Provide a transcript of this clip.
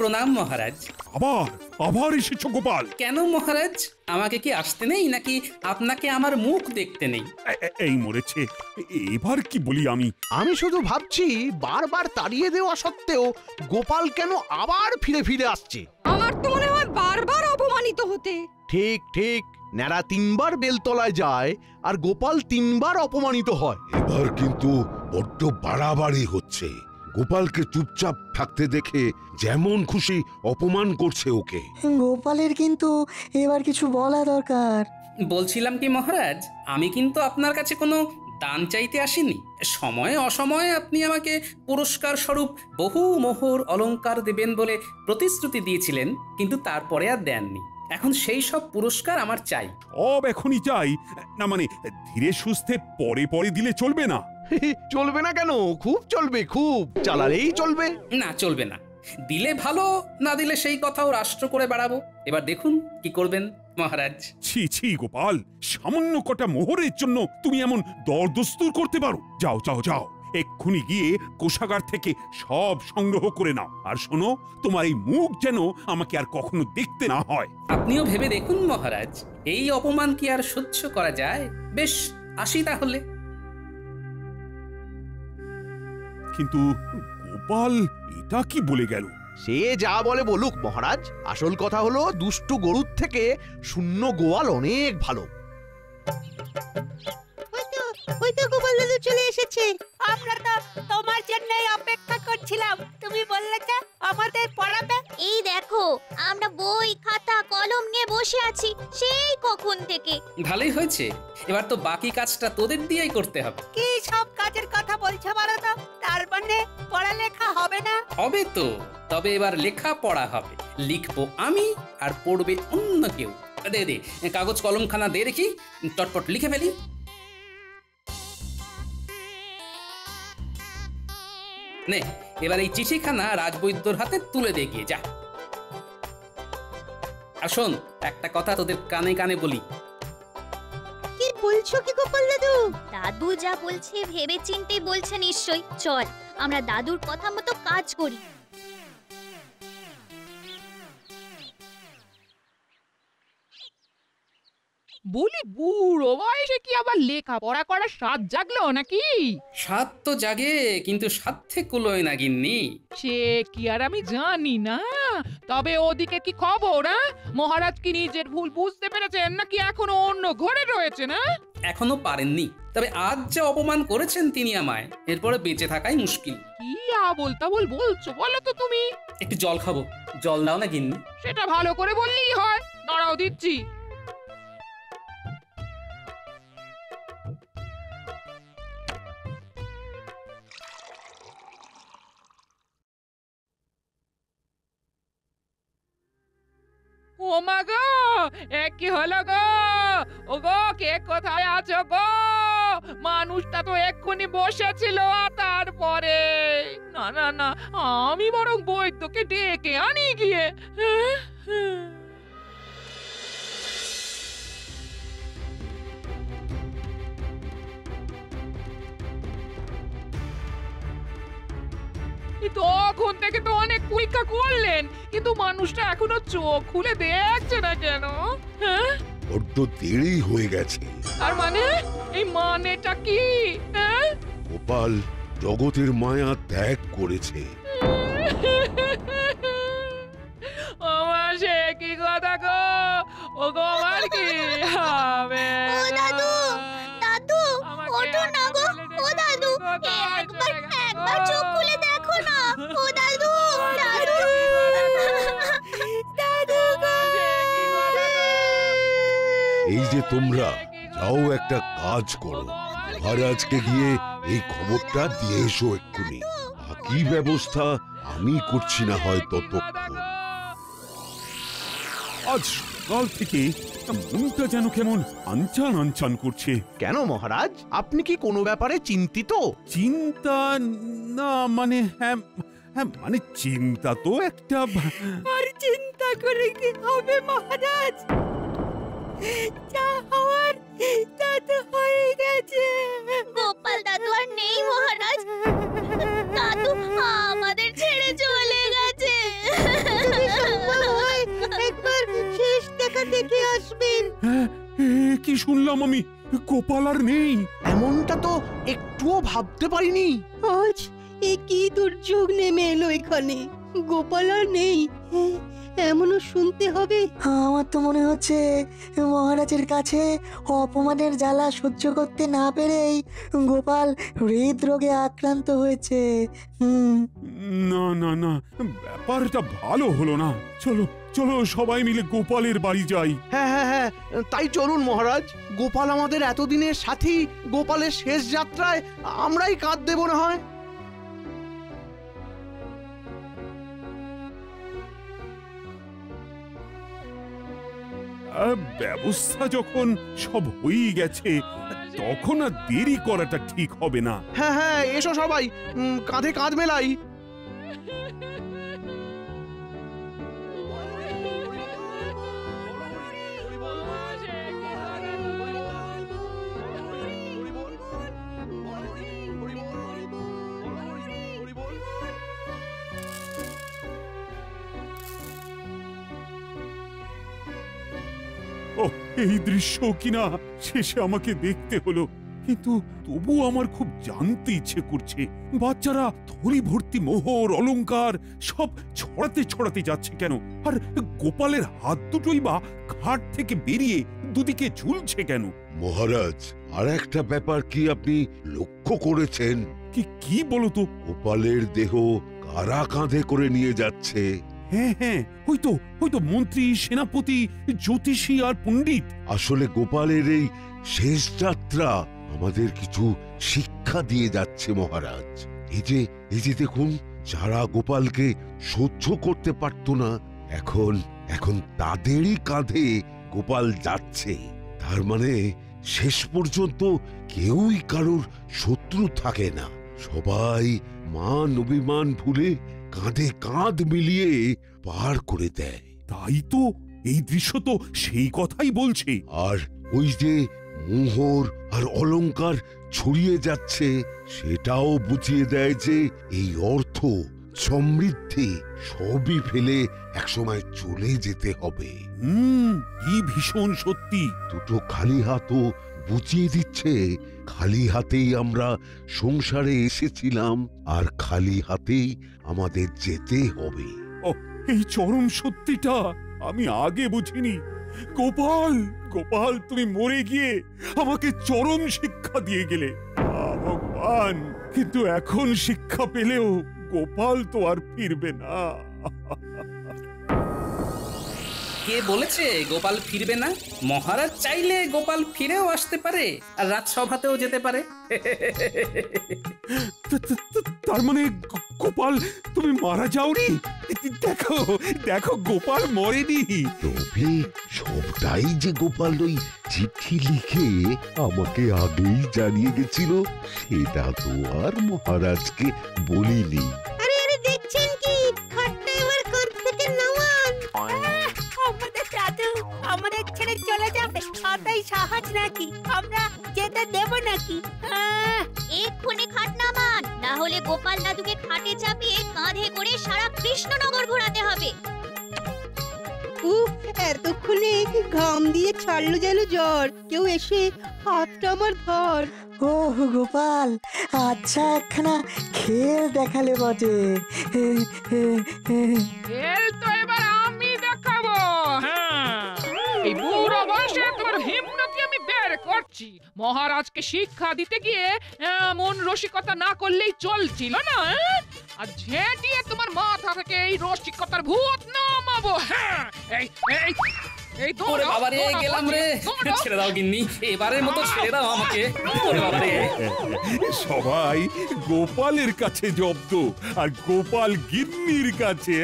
প্রণাম মহারাজ। আবার আবার এসেছো গোপাল? কেন মহারাজ, আমাকে কি আসতে নেই নাকি আপনাকে আমার মুখ দেখতে নেই? এই মরেছে, এবার কি বলি আমি? আমি শুধু ভাবছি বারবার তাড়িয়ে দেওয়া সত্ত্বেও গোপাল কেন আবার ফিরে ফিরে আসছে। আমার তো মনে হয় বারবার অপমানিত হতে। ঠিক ঠিক, ন্যাড়া 3বার বেলতলায় যায় আর গোপাল 3বার অপমানিত হয়। এবার কিন্তু বড্ড বাড়াবাড়ি হচ্ছে। গোপালকে চুপচাপ থাকতে দেখে যেমন খুশি অপমান করছে ওকে। গোপালের কিন্তু এবার কিছু বলা দরকার। বলছিলাম কি মহারাজ, আমি কিন্তু আপনার কাছে কোনো দান চাইতে আসিনি। সময়ে অসময়ে আপনি আমাকে পুরস্কার স্বরূপ বহু মোহর অলংকার দেবেন বলে প্রতিশ্রুতি দিয়েছিলেন, কিন্তু তারপরে আর দেননি। এখন সেই সব পুরস্কার আমার চাই। সব এখনই চাই? না মানে ধীরে সুস্থে পরে পরে দিলে চলবে না? চলবে না কেন? খুব চলবে, খুব চালালেই চলবে। না, চলবে না। দিলে ভালো, না দিলে সেই কথাও রাষ্ট্র করে বেড়াবো। এবার দেখুন কি করবেন মহারাজ। ছি ছি গোপাল, সামান্য কটা মোহরের জন্য তুমি এমন দরদস্তুর করতে পারো? যাও যাও যাও, এক্ষুনি গিয়ে কোষাগার থেকে সব সংগ্রহ করে নাও। আর শোনো, তোমার এই মুখ যেন আমাকে আর কখনো দেখতে না হয়। আপনিও ভেবে দেখুন মহারাজ, এই অপমান কি আর সহ্য করা যায়? বেশ, আসি তাহলে। কিন্তু গোপাল এটা কি বলে গেল? সে যা বলে বলুক মহারাজ, আসল কথা হলো দুষ্টু গরুর থেকে শূন্য গোয়াল অনেক ভালো। ওই তো গোপাল দাদু চলে এসেছে। আমরা তো তোমার জন্যই অপেক্ষা করছিলাম। তুমি বললে যে আমাদের পড়াবে। এই দেখো, আমরা বই খাতা কলম নিয়ে বসে আছি সেই কখন থেকে। ভালোই হয়েছে, এবার তো বাকি কাজটা তোদের দিয়েই করতে হবে। কি সব কাজের কথা বলছো বলো তো? তার মানে পড়ালেখা হবে না? হবে তো, তবে এবার লেখা পড়া হবে। লিখবো আমি আর পড়বে অন্য কেউ। দে দে কাগজ কলমখানা দে দেখি, চটপট লিখে ফেলি। নে, এবার এই চিঠিখানা রাজবৈদ্যর হাতে তুলে দে গিয়ে, যা। আর শোন, একটা কথা তোদের কানে কানে বলি। কি বলছো কি গোপাল দাদু? দাদু যা বলছে ভেবে চিন্তেই বলছে নিশ্চয়ই। চল আমরা দাদুর কথা মতো কাজ করি। বলি বুড়ো বয়সে কি আবার লেখাপড়া করার স্বাদ জাগলো নাকি? স্বাদ তো জাগে, কিন্তু সাধ্যে কুলোয় না গিন্নি। সে কি আর আমি জানি না। তবে ওদিকে কি খবর? মহারাজ কি নিজের ভুল বুঝতে পেরেছেন নাকি এখনো অন্য ঘরে রয়েছে? না, এখনো পারেননি, তবে আজ যা অপমান করেছেন তিনি আমায়, এরপরে বেঁচে থাকাই মুশকিল। কি আবোল তাবোল বলছো বলো তো তুমি? একটু জল খাবো, জল দাও না গিন্নি। সেটা ভালো করে বললেই হয়। দাঁড়াও, দিচ্ছি। ও মা গো, কি হলো গো? ও গো, কে কোথায় আছো গো? মানুষটা তো এক্ষুনি বসেছিল, তারপরে না না না, আমি বরং বৈদ্যকে ডেকে আনি গিয়ে। তখন থেকে তো অনেক পরীক্ষা করলেন, কিন্তু মানুষটা এখনো চোখ খুলে দেখছে না কেন? বড্ড দেরি হয়ে গেছে। তার মানে এই মানেটা কি? গোপাল জগতের মায়া ত্যাগ করেছে। আমার সে কি কথা গো? ও গো, আমার কি হবে? ও দাদু, দাদু ওঠো না গো। ও দাদু, একবার চোখ খুলে দেখো না। ও দাদু, দাদু, দাদু গো। এই যে তোমরা যাও, একটা কাজ করো, মহারাজকে গিয়ে এই খবরটা দিয়ে এসো এক্ষুনি। বাকি ব্যবস্থা আমি করছি না হয় ততক্ষণ। আজ সকাল থেকে মনটা যেন কেমন আনচান আনচান করছে। কেন মহারাজ, আপনি কি কোনো ব্যাপারে চিন্তিত? চিন্তা না মানে, হ্যাঁ হ্যাঁ মানে চিন্তা তো একটা। আর চিন্তা করে কি হবে মহারাজ? যা হওয়ার তা তো হয়ে গেছে। গোপাল দাদু আর নেই মহারাজ। দাদু আমাদের ছেড়ে চলে গেছে। রেখে আসবেন। হ্যাঁ, কি শুনলাম আমি? গোপাল আর নেই? এমনটা তো একটুও ভাবতে পারিনি। আজ এ কি দুর্যোগ নেমে এলো এখানে, গোপাল আর নেই। এমনও শুনতে হবে। আমার তো মনে হচ্ছে মহারাজের কাছে অপমানের জ্বালা সহ্য করতে না পেরেই গোপাল হৃদরোগে আক্রান্ত হয়েছে। না না না, ব্যাপারটা ভালো হলো না। চলো চলো সবাই মিলে গোপালের বাড়ি যাই। হ্যাঁ হ্যাঁ হ্যাঁ, তাই চলুন মহারাজ। গোপাল আমাদের এতদিনের সাথী, গোপালের শেষ যাত্রায় আমরাই কাঁধ দেব না হয়। ব্যবস্থা যখন সব হয়েই গেছে, তখন আর দেরি করাটা ঠিক হবে না। হ্যাঁ হ্যাঁ, এসো সবাই, কাঁধে কাঁধ মেলাই। ও, এই দৃশ্য কিনা শেষে আমাকে দেখতে হলো, কিন্তু তবু আমার খুব জানতে ইচ্ছে করছে, বাচ্চারা থলি ভর্তি মোহর অলংকার সব ছড়াতে ছড়াতে যাচ্ছে কেন? আর গোপালের হাত দুটোই বা ঘাট থেকে বেরিয়ে দুদিকে ঝুলছে কেন? মহারাজ, আর একটা ব্যাপার কি আপনি লক্ষ্য করেছেন? কি বলো তো? গোপালের দেহ কারা কাঁধে করে নিয়ে যাচ্ছে? হ্যাঁ হ্যাঁ, হয়তো মন্ত্রী, সেনাপতি, জ্যোতিষী আর পণ্ডিত। আসলে গোপালের এই শেষ যাত্রা আমাদের কিছু শিক্ষা দিয়ে যাচ্ছে মহারাজ। এই যে দেখুন, যারা গোপালকে সহ্য করতে পারত না, এখন তাদেরই কাঁধে গোপাল যাচ্ছে। তার মানে শেষ পর্যন্ত কেউই কারোর শত্রু থাকে না, সবাই মান অভিমান ভুলে কাঁধে কাঁধ মিলিয়ে পার করে দেয়। তাই তো, এই দৃশ্য তো সেই কথাই বলছে। আর ওই যে মোহর আর অলংকার ছড়িয়ে যাচ্ছে, সেটাও বুঝিয়ে দেয় যে এই অর্থ, সমৃদ্ধি সবই ফেলে একসময় চলে যেতে হবে। কি ভীষণ সত্যি। দুটো খালি হাতও বুঝিয়ে দিচ্ছে, খালি হাতেই আমরা সংসারে এসেছিলাম, আর খালি হাতেই আমাদের যেতে হবে। এই চরম সত্যিটা আমি আগে বুঝিনি। গোপাল, তুমি মরে গিয়ে আমাকে চরম শিক্ষা দিয়ে গেলে। ভগবান, কিন্তু এখন শিক্ষা পেলেও গোপাল তো আর ফিরবে না। কে বলেছে গোপাল ফিরবে না? মহারাজ চাইলে গোপাল ফিরেও আসতে পারে, আর রাজসভাতেও যেতে পারে। তার মানে গোপাল, তুমি মারা যাওনি? দেখো গোপাল মরেনি। তবে সবটাই যে গোপাল ওই চিঠি লিখে আমাকে আগেই জানিয়ে গেছিল, সেটা তো আর মহারাজকে বলিনি। আরে দেখছেন কি, খাটটা এবার ঘর থেকে নামান। আমাদের দাদু আমাদের ছেড়ে চলে যাবে, তাই সাহস নাকি আমরা যেতে দেব নাকি? এক্ষুনি খাট নামান, না হলে গোপাল দাদুকে খাটে চাপিয়ে কাঁধে করে সারা কৃষ্ণনগর ঘোরাতে হবে। এতক্ষণে ঘাম দিয়ে ছাড়লো যেন জ্বর, কেউ এসে হাতটা আমার ধর। ও গোপাল, আচ্ছা একখানা খেল দেখালে বটে। খেল তো এবার আমি দেখাবো। হ্যাঁ, এই বুড়ো বয়সে তোমার হিম্মতি আমি বের করছি। মহারাজকে শিক্ষা দিতে গিয়ে এমন রসিকতা না করলেই চলছিল না। আর ঝেঁটিয়ে তোমার মাথা থেকে এই রসিকতার ভূত নামাবো। হ্যাঁ, এই ওরে বাবা রে, গেলাম রে। ছেড়ে দাও গিন্নি, এবারের মতো ছেড়ে দাও আমাকে। ওরে বাবা রে। সবাই গোপালের কাছে জব্দ, আর গোপাল গিন্নির কাছে।